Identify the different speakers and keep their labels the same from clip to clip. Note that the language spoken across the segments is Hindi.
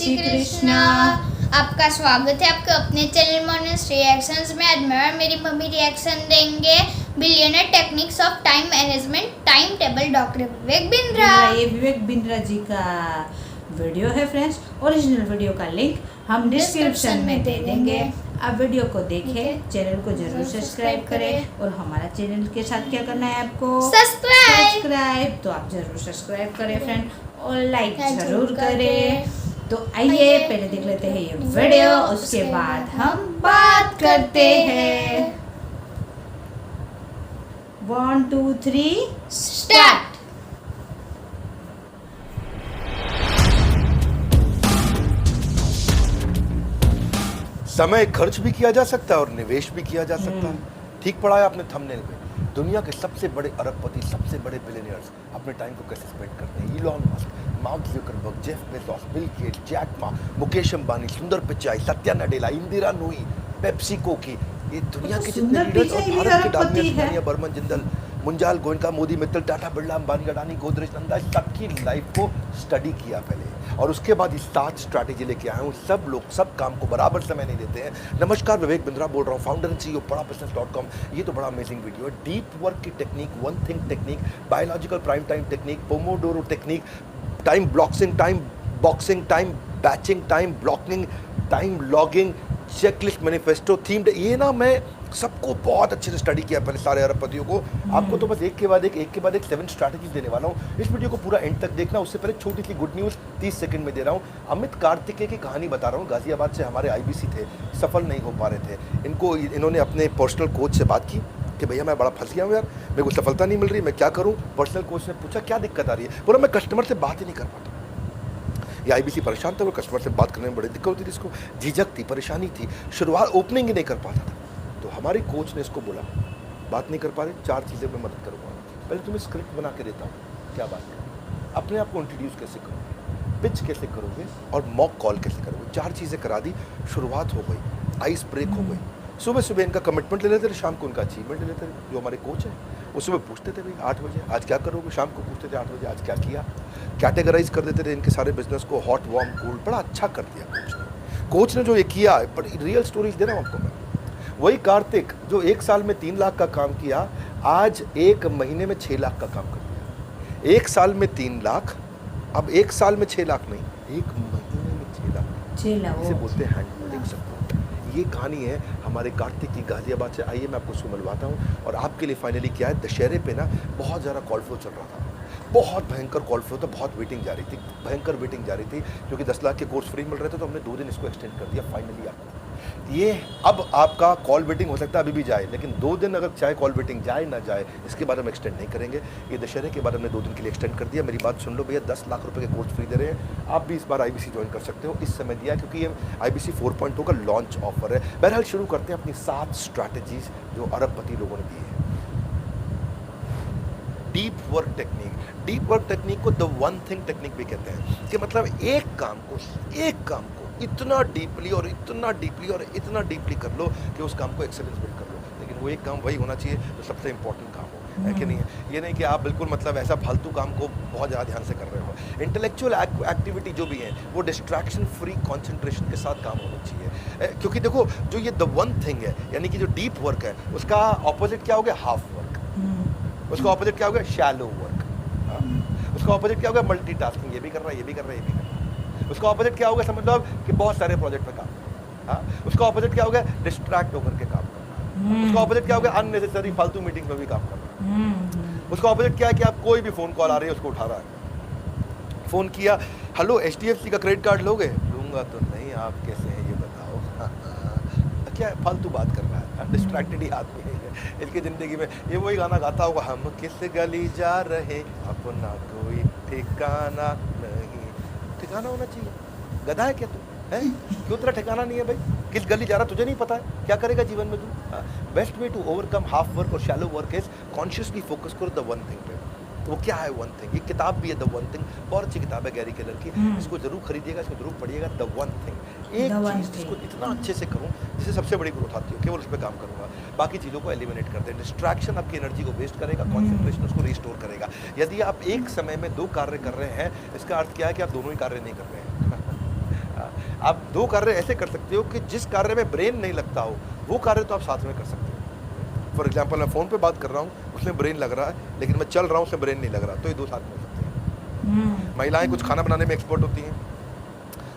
Speaker 1: श्री कृष्णा। आपका स्वागत है आपके अपने चैनल मोनस रिएक्शंस में। आज मैं और मेरी मम्मी रिएक्शन देंगे billionaire techniques of time management time table doctor Vivek Bindra.
Speaker 2: ये विवेक बिंद्रा जी का वीडियो है फ्रेंड्स। ओरिजिनल वीडियो का लिंक हम डिस्क्रिप्शन में दे देंगे। आप वीडियो को देखें, चैनल को जरूर सब्सक्राइब करें और हमारा चैनल के साथ क्या करना है आपको सब्सक्राइब। तो आप जरूर सब्सक्राइब करें फ्रेंड और लाइक जरूर करें। तो आइए पहले देख लेते हैं ये वीडियो, उसके बाद हम बात करते हैं। 1 2 3
Speaker 1: स्टार्ट।
Speaker 3: समय खर्च भी किया जा सकता है और निवेश भी किया जा सकता है। ठीक पढ़ा है आपने थंबनेल पे। दुनिया के सबसे बड़े अरबपति, सबसे बड़े बिलियनियर्स अपने टाइम को कैसे स्पेंड करते हैं। Elon Musk, Mark Zuckerberg, Jeff Bezos, Bill Gates, Jack Ma, Mukesh Ambani, Sundar Pichai, Satya Nadella, Indra Nooyi, PepsiCo की, ये दुनिया के जितने लीडर्स और भारत के डालमिया, बर्मन जिंदल, मुंजाल, गोयनका, मोदी, मित्तल, टाटा, बिरला, अंबानी, अडानी, गोदरेज, नंदा, सबकी लाइफ को स्टडी किया पहले और उसके बाद इस 7 स्ट्रैटेजी लेके आया हूँ। सब लोग सब काम को बराबर समय नहीं देते हैं। नमस्कार, विवेक बिंद्रा बोल रहा हूँ, फाउंडर एंड CEO पढ़ाbusiness.com। ये तो बड़ा अमेजिंग वीडियो है। डीप वर्क की technique, one thing technique, biological prime time technique, pomodoro technique, time blocking, time boxing, time batching, time blocking, time logging, checklist, manifesto, themed. ये ना मैं सबको बहुत अच्छे से स्टडी किया पहले सारे अरबपतियों को। आपको तो बस एक के बाद एक 7 स्ट्रैटेजीज देने वाला हूँ। इस वीडियो को पूरा एंड तक देखना। उससे पहले छोटी सी गुड न्यूज़ 30 सेकंड में दे रहा हूँ। अमित कार्तिकेय की कहानी बता रहा हूँ। गाजियाबाद से हमारे IBC थे, सफल नहीं हो पा रहे थे। इन्होंने अपने पर्सनल कोच से बात की कि भैया मैं बड़ा फंस गया हूँ यार, मेरे को सफलता नहीं मिल रही, मैं क्या करूँ। पर्सनल कोच ने पूछा क्या दिक्कत आ रही है। बोला मैं कस्टमर से बात ही नहीं कर पाता। ये IBC परेशान था, वो कस्टमर से बात करने में बड़ी दिक्कत होती थी, इसको झिझक थी, परेशानी थी, शुरुआत ओपनिंग ही नहीं कर पाता था। तो हमारी कोच ने इसको बोला बात नहीं कर पा रहे, 4 चीज़ें मैं मदद करूँगा। पहले तुम्हें स्क्रिप्ट बना के देता हूँ, क्या बात करें, अपने आप को इंट्रोड्यूस कैसे करोगे, पिच कैसे करोगे और मॉक कॉल कैसे करोगे। 4 चीज़ें करा दी, शुरुआत हो गई, आइस ब्रेक हो गई। सुबह सुबह इनका कमिटमेंट ले लेते थे, शाम को उनका अचीवमेंट ले लेते थे। जो हमारे कोच है वो सुबह पूछते थे भाई 8 बजे आज क्या करोगे, शाम को पूछते थे 8 बजे आज क्या किया। कैटेगराइज कर देते थे इनके सारे बिजनेस को, हॉट वार्म कोल्ड। बड़ा अच्छा कर दिया कोच ने जो ये किया। बड़ी रियल स्टोरीज दे रहा हूँ आपको मैं। वही कार्तिक जो 1 साल में 3 लाख का काम किया, आज 1 महीने में 6 लाख का काम कर दिया। 1 साल में 3 लाख, अब 1 साल में 6 लाख नहीं, 1 महीने में 6 लाख। इसे बोलते हैं हैंड होल्डिंग सपोर्ट। ये कहानी है हमारे कार्तिक की, गाजियाबाद से। आइए मैं आपको उसको मिलवाता हूँ। और आपके लिए फाइनली क्या है, दशहरे पे ना बहुत ज़्यादा कॉल फ्लो चल रहा था, बहुत भयंकर कॉल फ्लो था, बहुत वेटिंग जा रही थी, भयंकर वेटिंग जा रही थी, क्योंकि 10 लाख के कोर्स फ्री मिल रहे थे। तो हमने 2 दिन इसको एक्सटेंड कर दिया फाइनली आपको। ये अब आपका कॉल वेटिंग हो सकता है अभी भी जाए, लेकिन 2 दिन अगर चाहे कॉल वेटिंग जाए ना जाए, इसके बाद हम एक्सटेंड नहीं करेंगे। ये दशहरे के बाद हमने 2 दिन के लिए एक्सटेंड कर दिया। मेरी बात सुन लो भैया, 10 लाख रुपए के कोर्स फ्री दे रहे हैं। आप भी इस बार IBC ज्वाइन कर सकते हो। इस समय दिया है क्योंकि ये IBC 4.0 का लॉन्च ऑफर है। बहरहाल शुरू करते हैं अपनी 7 स्ट्रैटेजीज जो अरबपति लोगों ने दी है। Deep work technique. Deep work technique को द वन थिंग टेक्निक भी कहते हैं कि मतलब एक काम को इतना डीपली और इतना डीपली कर लो कि उस काम को एक्सेलेंस बिल्ड कर लो। लेकिन वो एक काम वही होना चाहिए जो सबसे इंपॉर्टेंट काम हो, है कि नहीं है। ये नहीं कि आप बिल्कुल मतलब ऐसा फालतू काम को बहुत ज़्यादा ध्यान से कर रहे हो। इंटेलेक्चुअल एक्टिविटी जो भी है वो डिस्ट्रैक्शन फ्री कंसंट्रेशन के साथ काम होना चाहिए। क्योंकि देखो जो ये द वन थिंग है, यानी कि जो डीप वर्क है, उसका ऑपोजिट क्या हो गया, हाफ वर्क। उसका ऑपोजिट क्या हो गया, शैलो वर्क। उसका ऑपोजिट क्या हो गया, मल्टीटास्किंग, ये भी कर रहा है, ये भी कर रहा है, ये भी कर रहा है। उसका ऑपोजिट क्या होगा, समझ लो आप कि बहुत सारे प्रोजेक्ट पे काम करना। हाँ, उसका ऑपोजिट क्या होगा, डिस्ट्रैक्ट होकर के काम करना। उसका ऑपोजिट क्या होगा, अननेसेसरी फालतू मीटिंग में भी काम करना। उसका ऑपोजिट क्या है कि आप कोई भी फोन कॉल आ रही है उसको उठा रहा है। फोन किया, हेलो HDFC का क्रेडिट कार्ड लोगे, लूंगा तो नहीं, आप कैसे हैं ये बताओ। क्या फालतू बात कर रहा है, डिस्ट्रैक्टेड ही आदमी है। इसकी ज़िंदगी में ये वही गाना गाता होगा, हम किस गली जा रहे, अपना कोई ठिकाना नहीं। ठिकाना होना चाहिए, गधा है क्या तू, है क्यों तेरा ठिकाना नहीं है भाई, किस गली जा रहा तुझे नहीं पता है, क्या करेगा जीवन में तू। Best way to overcome half work और shallow work is consciously focus करो द वन थिंग पे। तो वो क्या है वन थिंग, ये किताब भी है द वन थिंग, बहुत अच्छी किताब है गैरी केलर की, इसको जरूर खरीदिएगा, इसको जरूर पढ़िएगा। द वन थिंग, एक चीज़ जिसको इतना अच्छे से करूँ जिससे सबसे बड़ी ग्रोथ आती हो, केवल उस पर काम करूँगा, बाकी चीज़ों को एलिमिनेट कर दें। डिस्ट्रैक्शन आपकी एनर्जी को वेस्ट करेगा, कॉन्सेंट्रेशन उसको रिस्टोर करेगा। यदि आप एक समय में 2 कार्य कर रहे हैं, इसका अर्थ क्या है कि आप दोनों ही कार्य नहीं कर रहे हैं। आप दो कार्य ऐसे कर सकते हो कि जिस कार्य में ब्रेन नहीं लगता हो वो कार्य तो आप साथ में कर सकते हो। फॉर एग्जाम्पल मैं फ़ोन पे बात कर रहा हूँ, उसमें ब्रेन लग रहा है, लेकिन मैं चल रहा हूँ, उसमें ब्रेन नहीं लग रहा, तो ये दो साथ में हो सकते हैं। महिलाएं कुछ खाना बनाने में एक्सपर्ट होती हैं,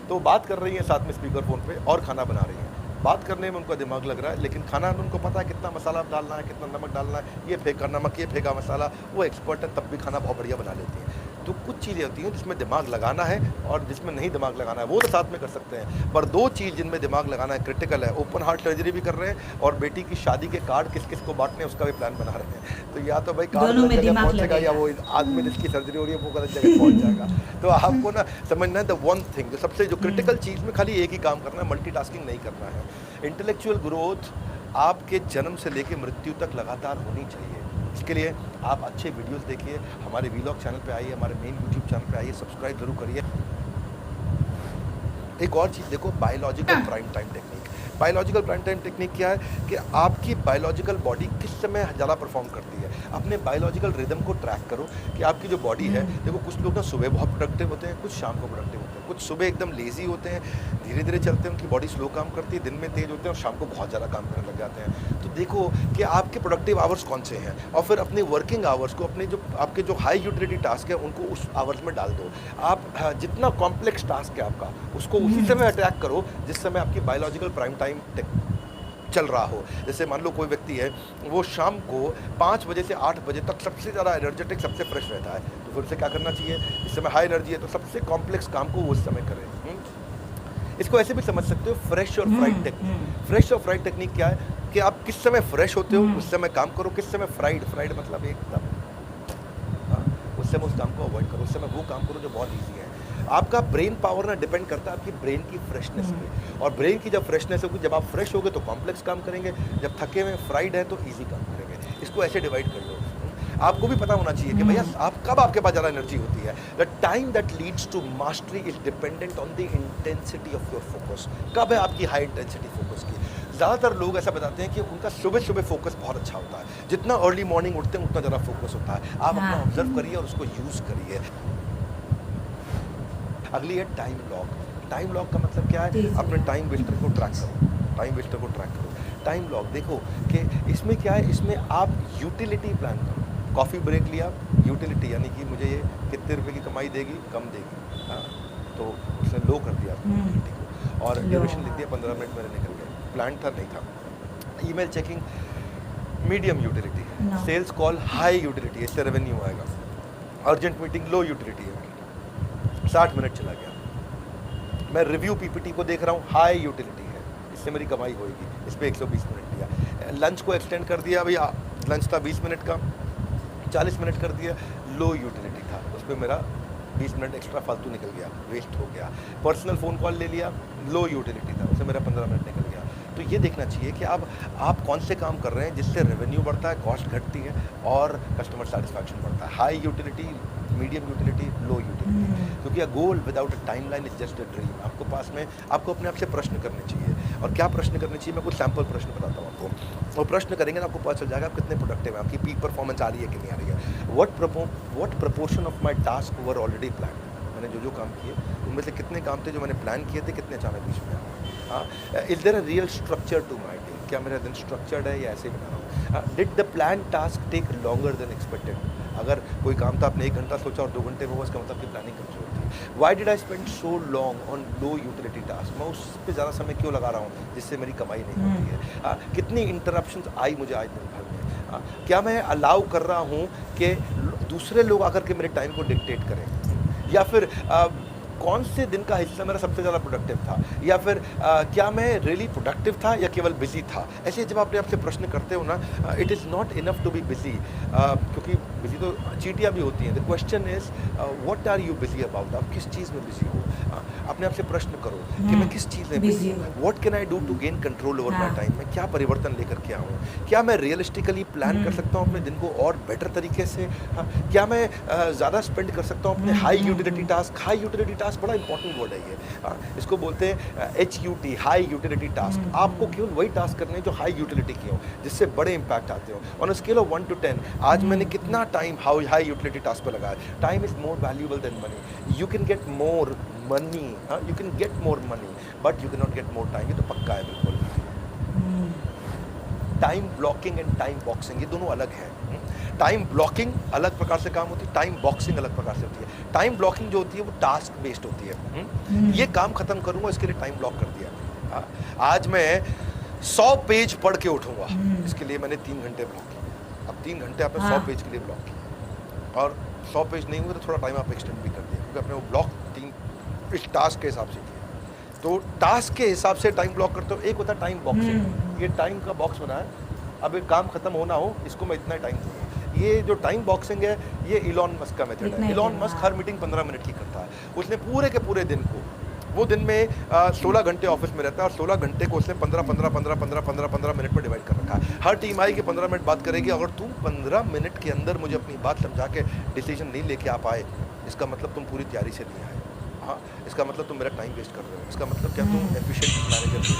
Speaker 3: तो बात कर रही हैं साथ में स्पीकर फ़ोन पे और खाना बना रही हैं। बात करने में उनका दिमाग लग रहा है, लेकिन खाना में उनको पता है कितना मसाला डालना है, कितना नमक डालना है, ये फेंका नमक, ये फेंका मसाला। वो एक्सपर्ट है, तब भी खाना बहुत बढ़िया बना लेती हैं। तो कुछ चीज़ें होती हैं जिसमें दिमाग लगाना है और जिसमें नहीं दिमाग लगाना है, वो तो साथ में कर सकते हैं। पर दो चीज़ जिनमें दिमाग लगाना है क्रिटिकल है, ओपन हार्ट सर्जरी भी कर रहे हैं और बेटी की शादी के कार्ड किस किस को बांटने उसका भी प्लान बना रहे हैं। तो या तो भाई कार्ड
Speaker 2: दोनों में
Speaker 3: गलत जगह
Speaker 2: दिमाग
Speaker 3: पहुंचेगा या वो आदमी जिसकी सर्जरी हो रही है वो गलत जगह पहुंच जाएगा। तो आपको ना समझना है द वन थिंग, जो सबसे जो क्रिटिकल चीज़ में खाली एक ही काम करना है, मल्टीटास्किंग नहीं करना है। इंटेलेक्चुअल ग्रोथ आपके जन्म से लेकर मृत्यु तक लगातार होनी चाहिए। इसके लिए आप अच्छे वीडियोस देखिए, हमारे वीलॉग चैनल पे आइए, हमारे मेन यूट्यूब चैनल पे आइए, सब्सक्राइब जरूर करिए। एक और चीज़ देखो, biological prime time technique. Biological prime time technique क्या है कि आपकी बायोलॉजिकल बॉडी किस समय ज़्यादा परफॉर्म करती है। अपने बायोलॉजिकल रिदम को ट्रैक करो कि आपकी जो बॉडी है, देखो कुछ लोग ना सुबह बहुत प्रोडक्टिव होते हैं, कुछ शाम को प्रोडक्टिव होते हैं, कुछ सुबह एकदम लेजी होते हैं, धीरे धीरे चलते हैं, उनकी बॉडी स्लो काम करती है, दिन में तेज होते हैं और शाम को बहुत ज़्यादा काम करने लग जाते हैं। तो देखो कि आपके प्रोडक्टिव आवर्स कौन से हैं और फिर अपने वर्किंग आवर्स को, अपने जो आपके जो हाई यूटिलिटी टास्क है उनको उस आवर्स में डाल दो। आप जितना कॉम्प्लेक्स टास्क है आपका उसको उसी समय अटैक करो जिस समय आपकी बायोलॉजिकल प्राइम टाइम चल रहा हो। जैसे मान लो कोई व्यक्ति है, वो शाम को 5 बजे से 8 बजे तक सबसे ज़्यादा एनर्जेटिक, सबसे फ्रेश रहता है, तो फिर उसे क्या करना चाहिए? इस समय हाई एनर्जी है तो सबसे कॉम्प्लेक्स काम को वो उस समय करें। इसको ऐसे भी समझ सकते हो, फ्रेश और फ्राइड टेक्निक। फ्रेश और फ्राइड टेक्निक क्या है कि आप किस समय फ्रेश होते हो उस समय काम करो, किस समय फ्राइड मतलब एकदम उस समय उस काम को अवॉइड करो, उस समय वो काम करो जो बहुत ईजी है। आपका ब्रेन पावर ना डिपेंड करता है आपकी ब्रेन की फ्रेशनेस पे, और ब्रेन की जब फ्रेशनेस होगी, जब आप फ्रेश होगे तो कॉम्प्लेक्स काम करेंगे, जब थके हुए फ्राइड है तो इजी काम करेंगे। इसको ऐसे डिवाइड कर लो। आपको भी पता होना चाहिए कि भैया आप कब आपके पास ज़्यादा एनर्जी होती है। The time that leads to mastery is dependent on the intensity of your focus. कब है आपकी हाई इंटेंसिटी फोकस की? ज़्यादातर लोग ऐसा बताते हैं कि उनका सुबह सुबह फोकस बहुत अच्छा होता है, जितना अर्ली मॉर्निंग उठते हैं उतना ज़्यादा फोकस होता है। आप अपना ऑब्जर्व करिए और उसको यूज़ करिए। अगली है टाइम लॉक। टाइम लॉक का मतलब क्या है? अपने टाइम वेस्टर को ट्रैक करो, टाइम वेस्टर को ट्रैक करो। टाइम लॉक देखो कि इसमें क्या है, इसमें आप यूटिलिटी प्लान करो। कॉफ़ी ब्रेक लिया, यूटिलिटी यानी कि मुझे ये कितने रुपए की कमाई देगी, कम देगी, हाँ, तो उसने लो कर दिया यूटिलिटी को और ड्यूरेशन लिख दिया 15 मिनट मेरे निकल गए। प्लान था नहीं था। Email checking medium utility, sales call high utility, इससे रेवेन्यू आएगा। अर्जेंट मीटिंग लो यूटिलिटी है, 60 मिनट चला गया। मैं रिव्यू पीपीटी को देख रहा हूँ, हाई यूटिलिटी है, इससे मेरी कमाई होगी, इस पर 120 मिनट दिया। लंच को एक्सटेंड कर दिया, भैया लंच था 20 मिनट का, 40 मिनट कर दिया, लो यूटिलिटी था, उस पर मेरा 20 मिनट एक्स्ट्रा फालतू निकल गया, वेस्ट हो गया। पर्सनल फ़ोन कॉल ले लिया, लो यूटिलिटी था, उससे मेरा 15 मिनट निकल गया। तो ये देखना चाहिए कि आप कौन से काम कर रहे हैं जिससे रेवेन्यू बढ़ता है, कॉस्ट घटती है और कस्टमर सेटिस्फैक्शन बढ़ता है। High utility, medium utility, low utility. क्योंकि a goal without a timeline is just a dream. आपको पास में आपको अपने आप से प्रश्न करने चाहिए, और क्या प्रश्न करने चाहिए, मैं कुछ सैम्पल प्रश्न बताता हूँ आपको। और प्रश्न करेंगे ना आपको पता चल जाएगा आप कितने प्रोडक्टिव हैं, आपकी पीक परफॉर्मेंस आ रही है कि नहीं आ रही है। What proportion of my task were already plan. मैंने जो काम किए उनमें से कितने काम थे जो मैंने प्लान किए थे, कितने अचानक बीच में आए। Is there a real structure to my day? क्या मेरा दिन स्ट्रक्चर्ड है या ऐसे ही बना रहा हूँ? Did the plan task take longer than expected? अगर कोई काम था आपने 1 घंटा सोचा और 2 घंटे में हुआ, इसका मतलब कि प्लानिंग कमजोर थी। Why did I spend so long on low utility task? मैं उस पर ज़्यादा समय क्यों लगा रहा हूँ जिससे मेरी कमाई नहीं होती है? कितनी इंटरप्शंस आई मुझे आज दिन भर में? क्या मैं अलाउ कर रहा हूँ कि दूसरे लोग आकर के मेरे टाइम को डिक्टेट करें? या फिर कौन से दिन का हिस्सा मेरा सबसे ज़्यादा प्रोडक्टिव था? या फिर क्या मैं रियली प्रोडक्टिव था या केवल बिजी था? ऐसे जब अपने आप से प्रश्न करते हो ना, it is not enough to be busy, क्योंकि बिजी तो चीटियाँ भी होती हैं। The question is what are you busy about? आप किस चीज़ में बिजी हो? अपने आप से प्रश्न करो कि मैं किस चीज़ में बिजी हूँ। What can I do to gain control over my time? मैं क्या परिवर्तन लेकर के आऊँ? क्या मैं रियलिस्टिकली प्लान कर सकता हूँ अपने दिन को और बेटर तरीके से? क्या मैं ज़्यादा स्पेंड कर सकता हूँ अपने high utility task? High utility task बड़ा इंपॉर्टेंट वर्ड है ये। इसको बोलते हैं HUT, हाई यूटिलिटी टास्क। आपको केवल वही टास्क करने हैं जो हाई यूटिलिटी के हो, जिससे बड़े इंपैक्ट आते हो। On a scale of 1 to 10 आज मैंने कितना टाइम हाई यूटिलिटी टास्क पर लगाया? Time is more valuable then money. You can get more money, you can get more money but you can not get more time. ये तो पक्का है बिल्कुल। Time blocking and time boxing ये दोनों अलग है। टाइम ब्लॉकिंग अलग प्रकार से काम होती है, टाइम बॉक्सिंग अलग प्रकार से होती है। टाइम ब्लॉकिंग जो होती है वो टास्क बेस्ड होती है। ये काम खत्म करूंगा, इसके लिए टाइम ब्लॉक कर दिया। आज मैं 100 पेज पढ़ के उठूंगा, इसके लिए मैंने 3 घंटे ब्लॉक किए। अब 3 घंटे आपने 100 पेज के लिए ब्लॉक किए और 100 पेज नहीं हुए तो थोड़ा टाइम आप एक्सटेंड भी कर दिया, क्योंकि आपने वो ब्लॉक 3 इस टास्क के हिसाब से किया। तो टास्क के हिसाब से टाइम ब्लॉक करते हो। एक होता है टाइम बॉक्सिंग, ये टाइम का बॉक्स बना है, अब एक काम खत्म होना हो इसको मैं इतना टाइम दूंगा। ये जो टाइम बॉक्सिंग है ये इलॉन मस्क का मेथड है। इलॉन मस्क हर मीटिंग 15 मिनट की करता है। उसने पूरे के पूरे दिन को, वो दिन में 16 घंटे ऑफिस में रहता है और 16 घंटे को उसने 15 मिनट में डिवाइड कर रखा है। हर टीम आई कि 15 मिनट बात करेगी, अगर तुम 15 मिनट के अंदर मुझे अपनी बात समझा के डिसीजन नहीं लेके आ पाए, इसका मतलब तुम पूरी तैयारी से नहीं आए। हाँ, इसका मतलब तुम मेरा टाइम वेस्ट कर रहे हो। इसका मतलब क्या तुम एफिशिएंट मैनेजर नहीं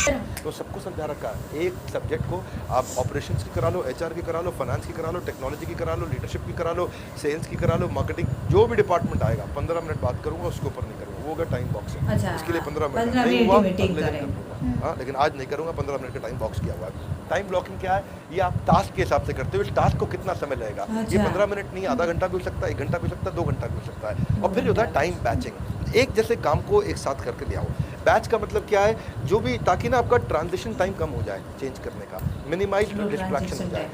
Speaker 3: हो। तो सबको समझा रखा है। एक सब्जेक्ट को आप ऑपरेशंस की करा लो, एचआर की करा लो, फाइनेंस की करा लो, टेक्नोलॉजी की करा लो, लीडरशिप की करा लो, सेल्स की करा लो, मार्केटिंग, जो भी डिपार्टमेंट आएगा 15 मिनट बात करूंगा, उसके ऊपर नहीं करूंगा। वो होगा टाइम बॉक्स।
Speaker 2: अच्छा,
Speaker 3: इसके लिए 15 मिनट नहीं हुआ, अगले दिन कर लूंगा। हाँ, लेकिन आज नहीं करूंगा, 15 मिनट का टाइम बॉक्स किया हुआ है। टाइम ब्लॉकिंग क्या है? ये आप टास्क के हिसाब से करते हो। इस टास्क को कितना समय लगेगा? ये 15 मिनट नहीं, आधा घंटा भी हो सकता है, 1 घंटा भी हो सकता है, 2 घंटा भी हो सकता है। और फिर होता है टाइम बैचिंग। एक जैसे काम को एक साथ करके ले आओ। बैच का मतलब क्या है? जो भी, ताकि ना आपका ट्रांजिशन टाइम कम हो जाए चेंज करने का, मिनिमाइज डिस्ट्रैक्शन हो जाए।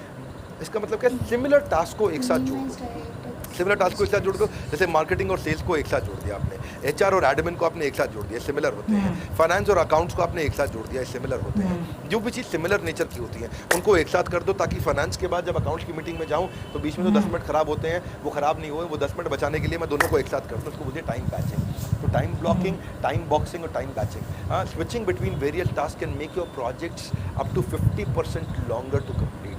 Speaker 3: इसका मतलब क्या? सिमिलर टास्क को एक साथ जोड़ दो। सिमिलर टास्क को एक साथ जोड़ दो। जैसे मार्केटिंग और सेल्स को एक साथ जोड़ दिया आपने, एचआर और एडमिन को आपने एक साथ जोड़ दिया, सिमिलर होते हैं। फाइनेंस और अकाउंट्स को आपने एक साथ जोड़ दिया, सिमिलर होते हैं। जो भी चीज़ सिमिलर नेचर की होती है उनको एक साथ कर दो, ताकि फाइनेंस के बाद जब अकाउंट्स की मीटिंग में जाऊँ तो बीच में जो 10 मिनट खराब होते हैं वो खराब नहीं हुए। वो 10 मिनट बचाने के लिए मैं दोनों को एक साथ करता हूँ, उसको मुझे टाइम बैचिंग। तो टाइम ब्लॉकिंग, टाइम बॉक्सिंग और time batching, switching between various task can make your projects up to 50% longer to complete.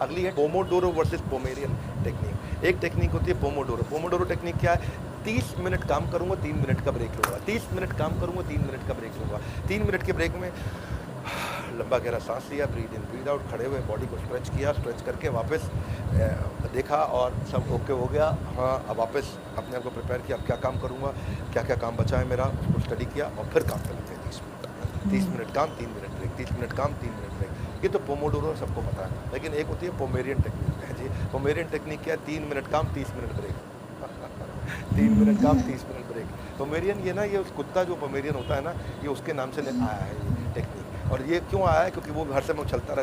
Speaker 3: अगली है पोमोडोरो वर्सेस पोमेरियन टेक्निक। एक टेक्निक होती है पोमोडोरो। पोमोडोरो टेक्निक क्या है? 30 मिनट काम करूंगा, 3 मिनट का ब्रेक लूंगा। 30 मिनट काम करूंगा, 3 मिनट का ब्रेक लूंगा। 3 मिनट के ब्रेक में लंबा गहरा सांस लिया, ब्रीद इन ब्रीद आउट, खड़े हुए बॉडी को स्ट्रेच किया, स्ट्रेच करके वापस देखा और सब ओके हो गया। हाँ, अब वापस अपने आप को प्रिपेयर किया, अब क्या काम करूंगा, क्या क्या काम बचा है मेरा, उसको स्टडी किया और फिर काम कर लेते हैं 30 मिनट। 30 मिनट काम, 3 मिनट ब्रेक, 30 मिनट काम, 3 मिनट ब्रेक। ये तो पोमोडोरो सबको पता है। लेकिन एक होती है पोमेरियन टेक्निक है जी। पोमेरियन टेक्निक क्या है? 3 मिनट काम, 30 मिनट ब्रेक। 3 मिनट काम, 30 मिनट ब्रेक। पोमेरियन ये ना, ये उस कुत्ता जो पोमेरियन होता है ना, ये उसके नाम से आया है ये टेक्निक। और ये क्यों आया है? क्योंकि वो हर समय उछलता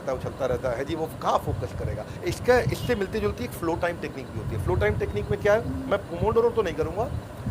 Speaker 3: रहता है जी। वो कहाँ फोकस करेगा? इसका इससे मिलती जुलती एक फ्लो टाइम टेक्निक भी होती है। फ्लो टाइम टेक्निक में क्या है? मैं पोमोडोरो तो नहीं करूँगा,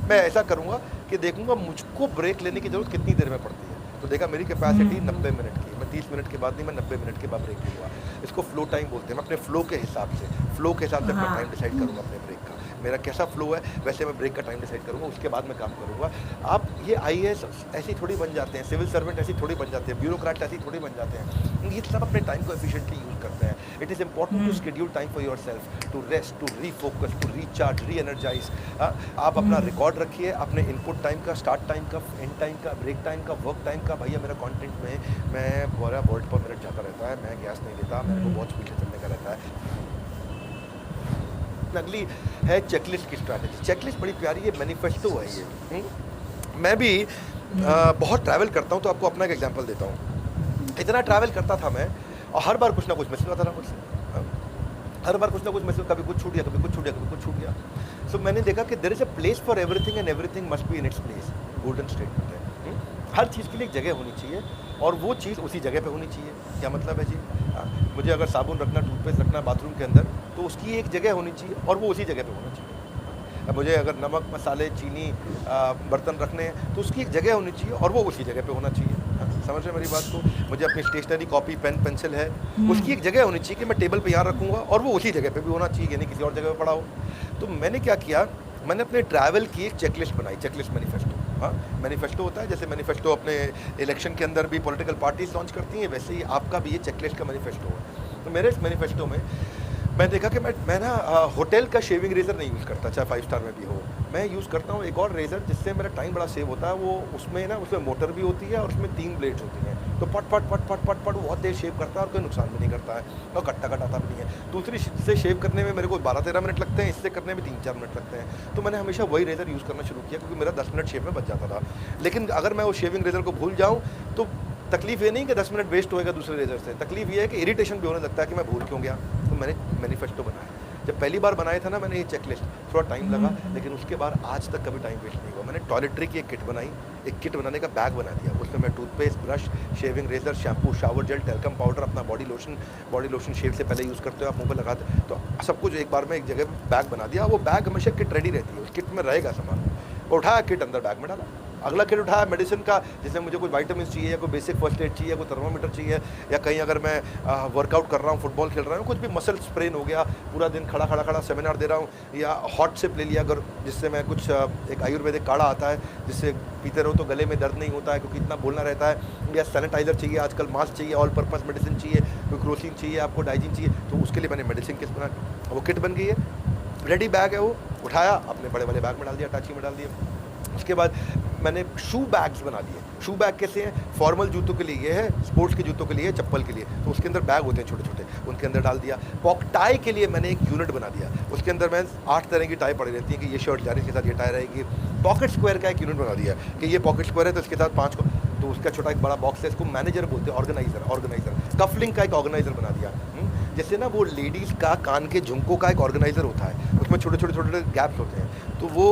Speaker 3: मैं ऐसा करूँगा कि देखूंगा मुझको ब्रेक लेने की जरूरत कितनी देर में पड़ती है। तो देखा मेरी कैपेसिटी 90 मिनट की, मैं 30 मिनट के बाद नहीं, मैं 90 मिनट के बाद ब्रेक लूँगा। इसको फ्लो टाइम बोलते हैं। मैं अपने फ्लो के हिसाब से अपना टाइम डिसाइड करूँगा अपने ब्रेक का। मेरा कैसा फ्लो है वैसे मैं ब्रेक का टाइम डिसाइड करूँगा, उसके बाद मैं काम करूँगा। आप ये IAS ऐसी थोड़ी बन जाते हैं, सिविल सर्वेंट ऐसी थोड़ी बन जाते हैं, ब्यूरोक्रेट ऐसी थोड़ी बन जाते हैं। ये सब अपने टाइम को एफिशिएंटली यूज़ करते हैं। It is important to schedule time for yourself, to rest, to refocus, to recharge, reenergize. आप अपना रिकॉर्ड रखिए अपने इनपुट टाइम का, स्टार्ट टाइम का, एंड टाइम का, ब्रेक टाइम का, वर्क टाइम का। भैया मेरा कंटेंट में मैं पूरा वर्ड पर मिनट जाता रहता है, मैं गैस नहीं लेता, मेरे को बहुत पीछे चलने का रहता है। अगली है चेकलिस्ट की स्ट्रैटेजी। चेकलिस्ट बड़ी प्यारी है, मैनिफेस्टो है ये। मैं भी बहुत ट्रैवल करता हूँ, तो आपको अपना एक एग्जांपल देता हूँ। इतना ट्रैवल करता था मैं, और हर बार कुछ ना कुछ मिस होता था मुझसे। हर बार कुछ ना कुछ मिस, कभी कुछ छूट गया, कभी कुछ छूट गया, कभी कुछ छूट गया। सो मैंने देखा कि there is a place for everything and everything must be in its place. Golden statement है। हर चीज़ के लिए एक जगह होनी चाहिए और वो चीज़ उसी जगह पे होनी चाहिए। क्या मतलब है जी? मुझे अगर साबुन रखना, टूथपेस्ट रखना बाथरूम के अंदर, तो उसकी एक जगह होनी चाहिए और वो उसी जगह पे होना चाहिए। मुझे अगर नमक, मसाले, चीनी, बर्तन रखने हैं तो उसकी एक जगह होनी चाहिए और वो उसी जगह पे होना चाहिए। समझ रहे मेरी बात को? मुझे अपनी स्टेशनरी, कॉपी, पेन, पेंसिल है, उसकी एक जगह होनी चाहिए कि मैं टेबल पे यहाँ रखूँगा और वो उसी जगह पे भी होना चाहिए, यानी किसी और जगह पे पड़ा हो। तो मैंने क्या किया, मैंने अपने ट्रैवल की एक चेकलिस्ट बनाई, चेकलिस्ट मैनिफेस्टो। हाँ, मैनिफेस्टो होता है, जैसे मैनिफेस्टो अपने इलेक्शन के अंदर भी पॉलिटिकल पार्टीज लॉन्च करती हैं, वैसे ही आपका भी ये चेकलिस्ट का मैनिफेस्टो है। तो मेरे इस मैनिफेस्टो में मैं देखा कि मैं ना होटल का शेविंग रेजर नहीं यूज़ करता, चाहे 5 स्टार में भी हो। मैं यूज़ करता हूँ एक और रेजर जिससे मेरा टाइम बड़ा सेव होता है। वो उसमें मोटर भी होती है और उसमें 3 ब्लेड्स होती हैं। तो पट पट पट पट पट पट बहुत देर शेव करता है और कोई नुकसान भी नहीं करता है और कट्टा कटाता भी नहीं है। दूसरी से शेव करने में मेरे को 12-13 मिनट लगते हैं, इससे करने में 3-4 मिनट लगते हैं। तो मैंने हमेशा वही रेज़र यूज़ करना शुरू किया क्योंकि मेरा 10 मिनट शेव में बच जाता था। लेकिन अगर मैं वो शेविंग रेज़र को भूल जाऊँ तो तकलीफ ये नहीं कि 10 मिनट वेस्ट होएगा दूसरे रेज़र से, तकलीफ ये है कि इरिटेशन भी होने लगता है कि मैं भूल क्यों गया। तो मैंने मैनिफेस्टो बनाया। जब पहली बार बनाया था ना मैंने ये चेकलिस्ट, थोड़ा टाइम लगा, लेकिन उसके बाद आज तक कभी टाइम वेस्ट नहीं हुआ। मैंने टॉयलेटरी की एक किट बनाई, एक किट बनाने का बैग बना दिया। उसमें मैं toothpaste, brush, shaving razor, shampoo, shower gel, talcum powder, अपना बॉडी लोशन शेव से पहले यूज़ करते हो आप, मुँह पर लगाते, तो सब कुछ एक बार में एक जगह बैग बना दिया। वो बैग हमेशा किट रेडी रहती है, उस किट में रहेगा सामान। वो उठाया किट अंदर बैग में डाला, अगला किट उठाया मेडिसिन का, जिसमें मुझे कोई विटामिन चाहिए या कोई बेसिक फर्स्ट एड चाहिए, कोई थर्मामीटर चाहिए, या कहीं अगर मैं वर्कआउट कर रहा हूँ, फुटबॉल खेल रहा हूँ, कुछ भी मसल स्प्रेन हो गया, पूरा दिन खड़ा सेमिनार दे रहा हूँ, या हॉट सिप ले लिया अगर, जिससे मैं कुछ एक आयुर्वेदिक काढ़ा आता है जिससे पीते रहो तो गले में दर्द नहीं होता है क्योंकि इतना बोलना रहता है, या सैनिटाइजर चाहिए आजकल, मास्क चाहिए, ऑल पर्पस मेडिसिन चाहिए, कोई क्रोसिन चाहिए आपको, डाइजिन चाहिए, तो उसके लिए मैंने मेडिसिन किट बना, वो किट बन गई है, रेडी बैग है। वो उठाया अपने बड़े वाले बैग में डाल दिया, अटैची में डाल दिया। उसके बाद मैंने शू बैग्स बना दिए। शू बैग कैसे हैं? फॉर्मल जूतों के लिए ये है, स्पोर्ट्स के जूतों के लिए, चप्पल के लिए, तो उसके अंदर बैग होते हैं छोटे छोटे, उनके अंदर डाल दिया। टाई के लिए मैंने एक यूनिट बना दिया, उसके अंदर मैं 8 तरह की टाई पड़ी रहती है कि ये शर्ट जा रही है, इसके साथ ये टाई रहेगी। पॉकेट स्क्वायर का एक यूनिट बना दिया कि ये पॉकेट स्क्वायर है तो इसके साथ 5 को, तो उसका छोटा एक बड़ा बॉक्स है, इसको मैनेजर बोलते हैं, ऑर्गेनाइजर। कफलिंग का एक ऑर्गेनाइजर बना दिया, जैसे ना वो लेडीज़ का कान के झुमकों का एक ऑर्गेनाइजर होता है, उसमें छोटे छोटे गैप्स होते हैं, तो वो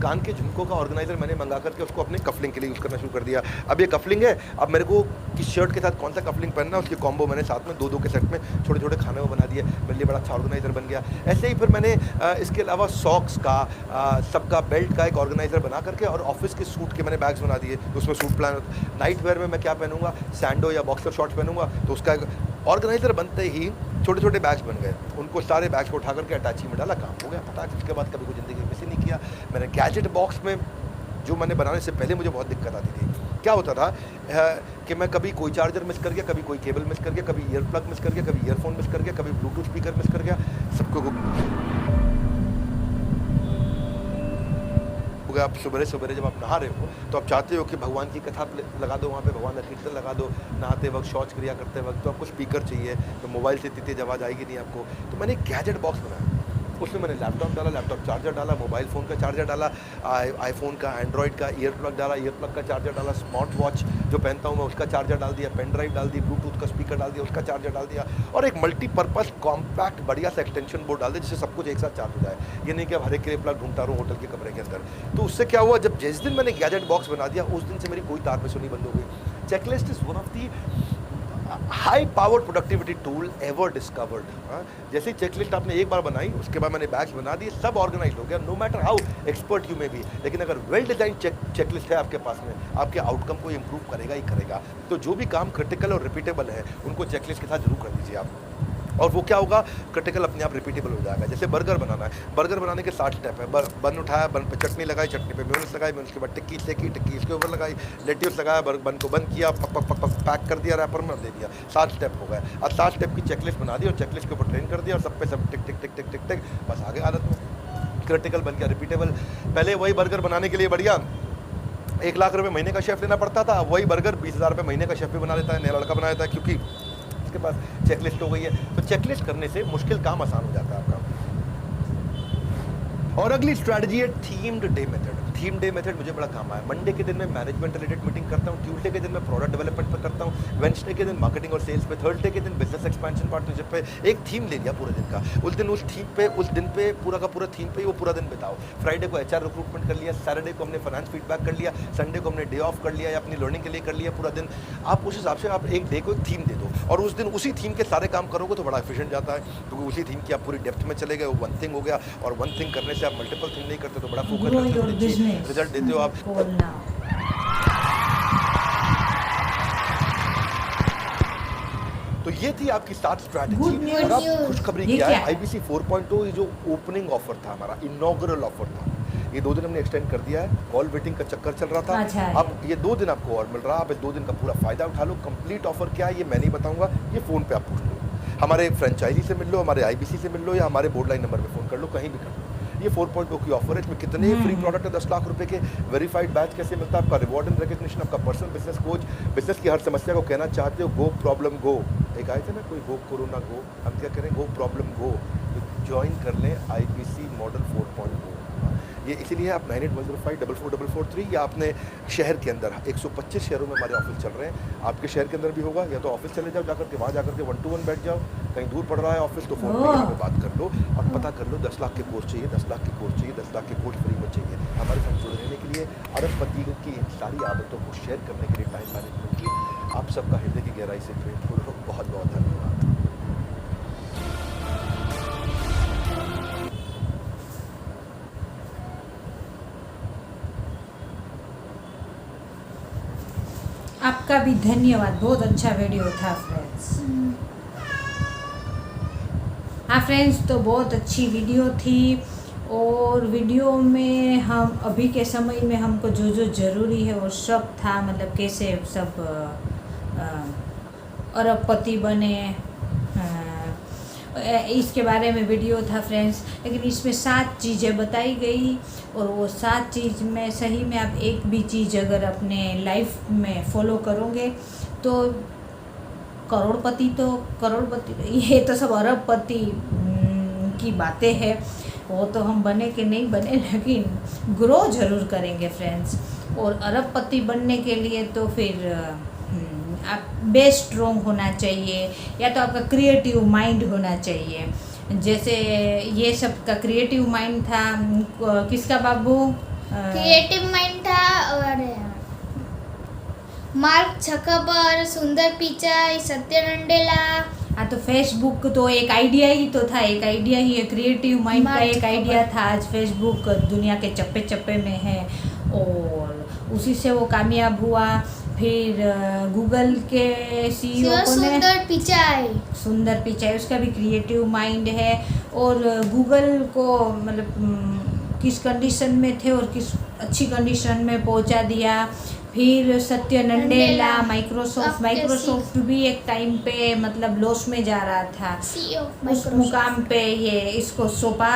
Speaker 3: कान के झुमकों का ऑर्गेनाइजर मैंने मंगा करके उसको अपने कफलिंग के लिए यूज़ करना शुरू कर दिया। अब ये कफलिंग है, अब मेरे को किस शर्ट के साथ कौन सा कफलिंग पहनना है उसकी कॉम्बो मैंने साथ में 2-2 के सेट में छोटे छोटे खाने में बना दिए, मेरे लिए बड़ा अच्छा ऑर्गेनाइजर बन गया। ऐसे ही फिर मैंने इसके अलावा सॉक्स का, सबका बेल्ट का एक ऑर्गेनाइजर बना करके, और ऑफिस के सूट के मैंने बैग्स बना दिए, तो उसमें सूट प्लान। नाइट वेयर में मैं क्या पहनूंगा, सैंडो या बॉक्सर शॉर्ट्स पहनूंगा, तो उसका ऑर्गेनाइजर बनते ही छोटे छोटे बैग्स बन गए। उनको सारे बैग्स को उठा करके अटैची में डाला, काम हो गया फटाक। उसके बाद कभी कोई ज़िंदगी में मिस ही नहीं किया। मैंने गैजेट बॉक्स में जो मैंने बनाने से पहले मुझे बहुत दिक्कत आती थी। क्या होता था कि मैं कभी कोई चार्जर मिस कर गया, कभी कोई केबल मिस कर गया, कभी ईयर प्लग मिस कर गया, कभी ईयरफोन मिस कर गया, कभी ब्लूटूथ स्पीकर मिस कर गया, सबको आप सुबह जब आप नहा रहे हो तो आप चाहते हो कि भगवान की कथा लगा दो, वहाँ पे भगवान का कीर्तन लगा दो, नहाते वक्त, शौच क्रिया करते वक्त, तो आपको स्पीकर चाहिए, तो मोबाइल से इतनी तेज आवाज़ आएगी नहीं आपको। तो मैंने एक गैजेट बॉक्स बनाया, उसमें मैंने लैपटॉप डाला, लैपटॉप चार्जर डाला, मोबाइल फ़ोन का चार्जर डाला, आईफोन का, एंड्रॉयड का ईयर प्लग डाला, ईयर प्लग का चार्जर डाला, स्मार्ट वॉच जो पहनता हूँ मैं उसका चार्जर डाल दिया, पेन ड्राइव डाल दी, ब्लूटूथ का स्पीकर डाल दिया, उसका चार्जर डाल दिया, और एक मल्टीपर्पज़ कॉम्पैक्ट बढ़िया सा एक्सटेंशन बोर्ड डाल दिया जिससे सब कुछ एक साथ चार्ज हो जाए। ये नहीं कि अब हर एक के लिए प्लग ढूंढता रहूँ होटल के कमरे के अंदर। तो उससे क्या हुआ, जब जिस दिन मैंने गैजेट बॉक्स बना दिया उस दिन से मेरी कोई तार में सुनी बंद हो गई। Checklist is one of the high power productivity tool ever discovered. जैसे ही चेकलिस्ट आपने एक बार बनाई, उसके बाद मैंने बैग्स बना दिए, सब ऑर्गेनाइज हो गया, no matter how expert you में भी। लेकिन अगर वेल डिजाइन चेकलिस्ट है आपके पास में, आपके आउटकम को इम्प्रूव करेगा ही करेगा। तो जो भी काम क्रिटिकल और रिपीटेबल है उनको चेकलिस्ट के साथ जरूर कर दीजिए आप, और वो क्या होगा, क्रिटिकल अपने आप रिपीटेबल हो जाएगा। जैसे बर्गर बनाना है, बर्गर बनाने के 60 स्टेप है। बन उठाया, बन पे चटनी लगाई, चटनी पे मेयोनीज लगाई, मेयोनीज के बाद टिक्की सेकी, टिक्की इसके ऊपर लगाई, लेट्यूस लगाया, बन को बंद किया, पक पक पक पक पैक कर दिया, रैपर में दे दिया, 7 स्टेप हो गए। अब 7 स्टेप की चेकलिस्ट बना दी और चेकलिस्ट के ऊपर ट्रेन कर दिया, और सब पे सब टिक टिक टिक टिक टिक टिक, बस आगे आदत में क्रिटिकल बन गया, रिपीटेबल। पहले वही बर्गर बनाने के लिए बढ़िया 1 लाख रुपये महीने का शेफ लेना पड़ता था, वही बर्गर 20,000 रुपये महीने का शेफ भी बना लेता है, नया लड़का बना लेता है, क्योंकि उसके पास चेकलिस्ट हो गई है। तो चेकलिस्ट करने से मुश्किल काम आसान हो जाता है आपका। और अगली स्ट्रैटेजी है themed day method. Theme day method मुझे बड़ा काम आया। मंडे के दिन मैं मैनेजमेंट रिलेटेड मीटिंग करता हूँ, ट्यूसडे के दिन मैं प्रोडक्ट डेवलपमेंट पर करता हूँ, वेडनेसडे के दिन मार्केटिंग और सेल्स पे, थर्सडे के दिन बिजनेस एक्सपेंशन पार्टनरशिप पे। एक थीम ले लिया पूरे दिन का, उस दिन पे पूरा का पूरा थीम पे ही वो पूरा दिन बिताओ। फ्राइडे को एचआर रिक्रूटमेंट कर लिया, सैटरडे को हमने फाइनेंस फीडबैक कर लिया, संडे को हमने डे ऑफ कर लिया या अपनी लर्निंग के लिए कर लिया पूरा दिन। आप उस हिसाब से आप एक डे को एक थीम दे दो, और उस दिन उसी थीम के सारे काम करोगे तो बड़ा एफिशिएंट जाता है, क्योंकि उसी थीम की आप पूरी डेप्थ में चले गए। वो वन थिंग हो गया, और वन थिंग करने से आप मल्टीपल थिंग नहीं करते तो बड़ा फोकस करते, रिजल्ट देते हो आप। तो ये थी आपकी 7 स्ट्रैटेजी। और आप खुशखबरी क्या है, IBC 4.0 ये जो ओपनिंग ऑफर था हमारा, इनॉग्रल ऑफर था, ये 2 दिन हमने एक्सटेंड कर दिया है। कॉल वेटिंग का चक्कर चल रहा था,
Speaker 2: अच्छा
Speaker 3: अब ये 2 दिन आपको और मिल रहा है। आप इस 2 दिन का पूरा फायदा उठा लो। कंप्लीट ऑफर क्या है ये मैं नहीं बताऊंगा, ये फ़ोन पे आप पूछ लो, हमारे फ्रेंचाइजी से मिल लो, हमारे IBC से मिल लो, या हमारे बोर्ड लाइन नंबर पे फ़ोन कर लो, कहीं भी कर लो। ये 4.0 की ऑफर है। इसमें कितने फ्री प्रोडक्ट है, 10 लाख रुपए के वेरीफाइड बैच कैसे मिलता है, आपका रिवॉर्ड एंड रिकग्निशन, आपका पर्सनल बिजनेस कोच, बिजनेस की हर समस्या को कहना चाहते हो, गो प्रॉब्लम गो। एक आए थे ना कोई, गो करो ना गो, हम क्या करें, गो प्रॉब्लम गो। ज्वाइन कर लें IPC मॉडल 4.0। ये इसीलिए आप 9810544443 या अपने शहर के अंदर 125 शहरों में हमारे ऑफिस चल रहे हैं। आपके शहर के अंदर भी होगा, या तो ऑफिस चले जाओ जाकर के, वहाँ जाकर के 1-to-1 बैठ जाओ, कहीं दूर पड़ रहा है ऑफिस तो फ़ोन पे यहाँ पे बात कर लो और पता कर लो 10 लाख के कोर्स चाहिए, 10 लाख के कोर्स चाहिए, 10 लाख के कोर्स फ्री में चाहिए। हमारे साथ जुड़े रहने के लिए, अरबपति की इन सारी आदतों को शेयर करने के लिए, टाइम मैनेजमेंट की आप सबका हृदय की गहराई से ग्रेटफुल हो। बहुत बहुत धन्यवाद।
Speaker 2: आपका भी धन्यवाद, बहुत अच्छा वीडियो था फ्रेंड्स। हाँ फ्रेंड्स, तो बहुत अच्छी वीडियो थी और वीडियो में हम अभी के समय में हमको जो जो ज़रूरी है वो सब था, मतलब कैसे सब अरबपति बने, इसके बारे में वीडियो था फ्रेंड्स। लेकिन इसमें 7 चीज़ें बताई गई और वो 7 चीज़ में सही में आप एक भी चीज़ अगर अपने लाइफ में फॉलो करोगे तो करोड़पति ये तो सब अरबपति की बातें हैं। वो तो हम बने कि नहीं बने, लेकिन ग्रो ज़रूर करेंगे फ्रेंड्स। और अरबपति बनने के लिए तो फिर आप बेस स्ट्रॉन्ग होना चाहिए, या तो आपका क्रिएटिव माइंड होना चाहिए। जैसे ये सब का क्रिएटिव माइंड था किसका बाबू?
Speaker 1: क्रिएटिव माइंड था और मार्क झकरबर्ग, सुंदर पिचाई, सत्य नंडेला।
Speaker 2: हाँ, तो फेसबुक तो एक आइडिया ही तो था, एक आइडिया ही है, क्रिएटिव माइंड का एक आइडिया था। आज फेसबुक दुनिया के चप्पे चप्पे में है और उसी से वो कामयाब हुआ। फिर गूगल के CEO सुंदर पिचाई, उसका भी क्रिएटिव माइंड है। और गूगल को मतलब किस कंडीशन में थे और किस अच्छी कंडीशन में पहुंचा दिया। फिर सत्य नंडेला, माइक्रोसॉफ्ट भी एक टाइम पे मतलब लॉस में जा रहा था, उस मुकाम पे ये इसको सौंपा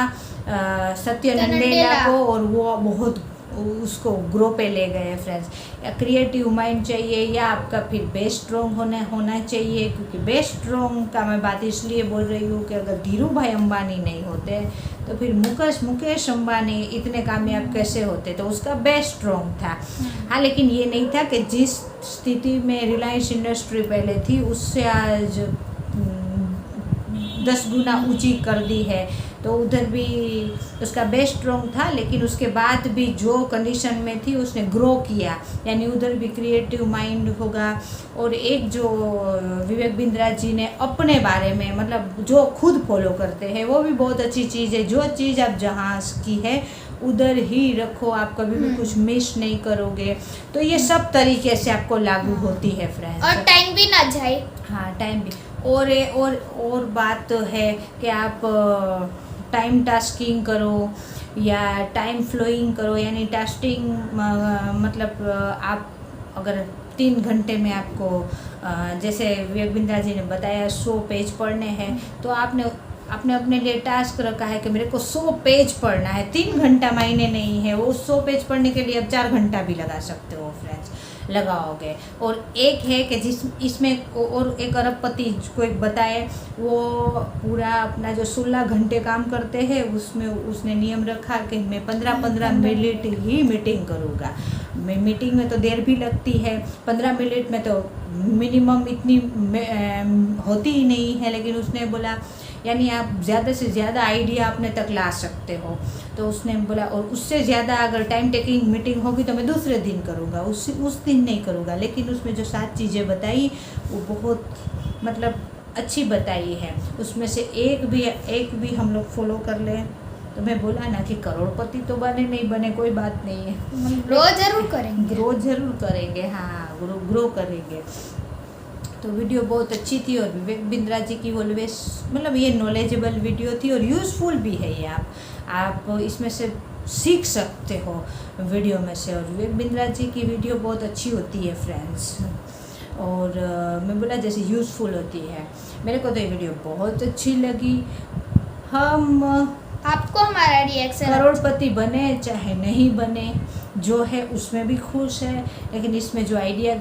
Speaker 2: सत्य नंडेला को और वो बहुत उसको ग्रो पे ले गए फ्रेंड्स। या क्रिएटिव माइंड चाहिए या आपका फिर बेस स्ट्रॉन्ग होना चाहिए, क्योंकि बेस स्ट्रॉन्ग का मैं बात इसलिए बोल रही हूँ कि अगर धीरू भाई अंबानी नहीं होते तो फिर मुकेश अंबानी इतने कामयाब कैसे होते, तो उसका बेस स्ट्रॉन्ग था। हाँ, लेकिन ये नहीं था कि जिस स्थिति में रिलायंस इंडस्ट्री पहले थी उससे आज 10 गुना ऊंची कर दी है, तो उधर भी उसका बेस्ट स्ट्रॉन्ग था। लेकिन उसके बाद भी जो कंडीशन में थी उसने ग्रो किया, यानी उधर भी क्रिएटिव माइंड होगा। और एक जो विवेक बिंद्रा जी ने अपने बारे में मतलब जो खुद फॉलो करते हैं वो भी बहुत अच्छी चीज़ है। जो चीज़ आप जहाँ की है उधर ही रखो, आप कभी भी कुछ मिस नहीं करोगे। तो ये सब तरीके से आपको लागू होती है फ्रेंड्स।
Speaker 1: और टाइम भी ना जाए।
Speaker 2: हाँ, टाइम भी। और बात तो है कि आप टाइम टास्किंग करो या टाइम फ्लोइंग करो, यानी टास्किंग मतलब आप अगर 3 घंटे में आपको जैसे विवेक बिंद्रा जी ने बताया 100 पेज पढ़ने हैं, तो आपने अपने लिए टास्क रखा है कि मेरे को 100 पेज पढ़ना है। 3 घंटा मायने नहीं है, वो 100 पेज पढ़ने के लिए अब 4 घंटा भी लगा सकते हो फ्रेंड्स, लगाओगे। और एक है कि इसमें और एक अरबपति को एक बताए, वो पूरा अपना जो 16 घंटे काम करते हैं उसमें उसने नियम रखा कि मैं 15-15 मिनट ही मीटिंग करूँगा। मैं मीटिंग में तो देर भी लगती है, 15 मिनट में तो मिनिमम इतनी होती ही नहीं है, लेकिन उसने बोला यानी आप ज़्यादा से ज़्यादा आइडिया अपने तक ला सकते हो। तो उसने बोला और उससे ज़्यादा अगर टाइम टेकिंग मीटिंग होगी तो मैं दूसरे दिन करूँगा, उस दिन नहीं करूँगा। लेकिन उसमें जो 7 चीज़ें बताई वो बहुत मतलब अच्छी बताई है। उसमें से एक भी हम लोग फॉलो कर लें तो मैं बोला ना कि करोड़पति तो बने नहीं बने कोई बात नहीं है,
Speaker 1: ग्रो जरूर करेंगे।
Speaker 2: हाँ, ग्रो करेंगे। तो वीडियो बहुत अच्छी थी और विवेक बिंद्रा जी की ऑलवेज मतलब ये नॉलेजेबल वीडियो थी और यूज़फुल भी है ये। आप इसमें से सीख सकते हो वीडियो में से। और विवेक बिंद्रा जी की वीडियो बहुत अच्छी होती है फ्रेंड्स, और मैं बोला जैसे यूज़फुल होती है। मेरे को तो ये वीडियो बहुत अच्छी लगी। हम
Speaker 1: आपको हमारा रिएक्शन
Speaker 2: करोड़पति बने चाहे नहीं बने, जो है उसमें भी खुश है, लेकिन इसमें जो आइडिया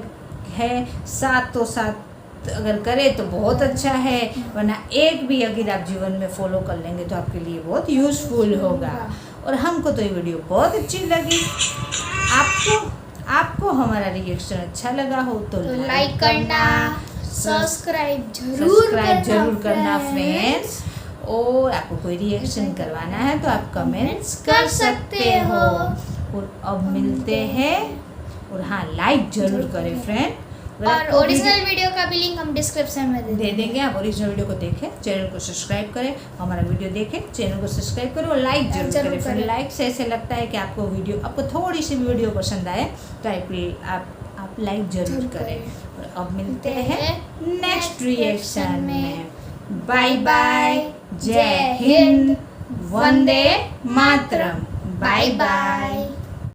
Speaker 2: है साथ तो साथ अगर करे तो बहुत अच्छा है, वरना एक भी अगर आप जीवन में फॉलो कर लेंगे तो आपके लिए बहुत यूज़फुल होगा। और हमको तो ये वीडियो बहुत अच्छी लगी। आपको हमारा रिएक्शन अच्छा लगा हो तो
Speaker 1: लाइक करना, सब्सक्राइब जरूर करना
Speaker 2: फ्रेंड्स। और आपको कोई रिएक्शन करवाना है तो आप कमेंट्स कर सकते हो। और अब मिलते हैं, और हाँ लाइक जरूर करें फ्रेंड।
Speaker 1: और ओरिजिनल वीडियो का भी लिंक हम डिस्क्रिप्शन में
Speaker 2: दे देंगे। आप ओरिजिनल वीडियो को देखें, चैनल को सब्सक्राइब करें, हमारा वीडियो देखें, चैनल को सब्सक्राइब करें और लाइक जरूर करें। लाइक से ऐसे लगता है कि आपको थोड़ी सी भी वीडियो पसंद आए तो आप लाइक जरूर करें। और अब मिलते हैं नेक्स्ट रिएक्शन में। बाय बाय, जय हिंद, वंदे मातरम। Bye bye.